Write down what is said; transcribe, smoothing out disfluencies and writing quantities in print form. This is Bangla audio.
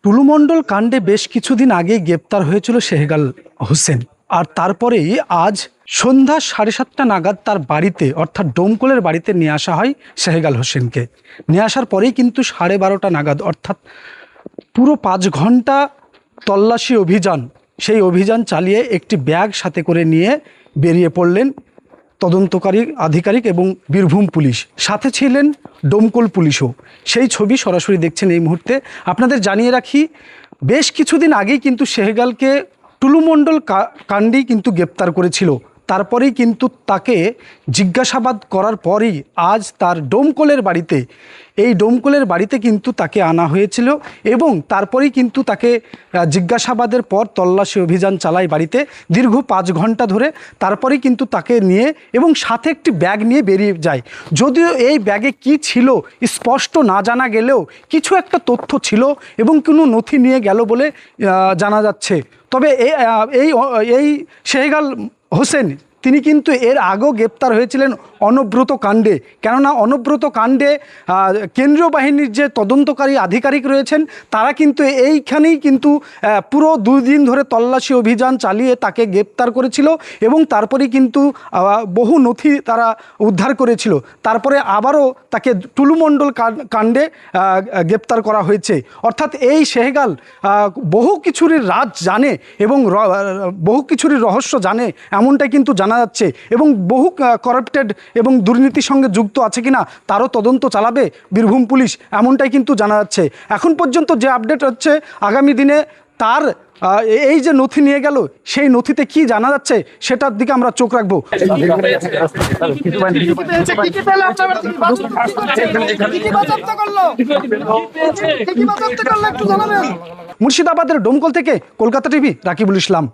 টুলুমণ্ডল কাণ্ডে বেশ কিছুদিন আগে গ্রেপ্তার হয়েছিল শেহগাল হোসেন। আর তারপরেই আজ সন্ধ্যা 7:30 নাগাদ তার বাড়িতে অর্থাৎ ডোমকলের বাড়িতে নিয়ে আসা হয় শেহগাল হোসেনকে। নিয়ে আসার পরেই কিন্তু 12:30 নাগাদ অর্থাৎ পুরো 5 ঘন্টা তল্লাশি অভিযান, সেই অভিযান চালিয়ে একটি ব্যাগ সাথে করে নিয়ে বেরিয়ে পড়লেন তদন্তকারী আধিকারিক এবং বীরভূম পুলিশ, সাথে ছিলেন ডোমকল পুলিশও। সেই ছবি সরাসরি দেখছেন এই মুহূর্তে। আপনাদের জানিয়ে রাখি, বেশ কিছুদিন আগেই কিন্তু শেহগালকে টুলুমণ্ডল কাণ্ডেই কিন্তু গ্রেপ্তার করেছিল। তারপরেই কিন্তু তাকে জিজ্ঞাসাবাদ করার পরেই আজ তার ডোমকলের বাড়িতে, এই ডোমকলের বাড়িতে কিন্তু তাকে আনা হয়েছিল এবং তারপরেই কিন্তু তাকে জিজ্ঞাসাবাদের পর তল্লাশি অভিযান চালায় বাড়িতে দীর্ঘ 5 ঘন্টা ধরে। তারপরেই কিন্তু তাকে নিয়ে এবং সাথে একটি ব্যাগ নিয়ে বেরিয়ে যায়। যদিও এই ব্যাগে কি ছিল স্পষ্ট না জানা গেলেও কিছু একটা তথ্য ছিল এবং কোনো নথি নিয়ে গেল বলে জানা যাচ্ছে। তবে এই শেহগাল হোসেন তিনি কিন্তু এর আগেও গ্রেপ্তার হয়েছিলেন অনব্রত কাণ্ডে। কেননা অনব্রত কাণ্ডে কেন্দ্রীয় বাহিনীর যে তদন্তকারী আধিকারিক রয়েছেন তারা কিন্তু এইখানেই কিন্তু পুরো 2 দিন ধরে তল্লাশি অভিযান চালিয়ে তাকে গ্রেপ্তার করেছিল এবং তারপরেই কিন্তু বহু নথি তারা উদ্ধার করেছিল। তারপরে আবারও তাকে টুলুমণ্ডল কাণ্ডে গ্রেপ্তার করা হয়েছে। অর্থাৎ এই শেহগাল বহু কিছুরই রাজ জানে এবং বহু কিছুরই রহস্য জানে, এমনটাই কিন্তু জানা যাচ্ছে। এবং বহু করাপ্টেড এবং দুর্নীতির সঙ্গে যুক্ত আছে কিনা তারও তদন্ত চালাবে বীরভূম পুলিশ, এমনটাই কিন্তু জানা যাচ্ছে। এখন পর্যন্ত যে আপডেট হচ্ছে, আগামী দিনে তার এই যে নথি নিয়ে গেল সেই নথিতে কি জানা যাচ্ছে সেটার দিকে আমরা চোখ রাখবো। মুর্শিদাবাদের ডোমকল থেকে কলকাতা টিভি, রাকিবুল ইসলাম।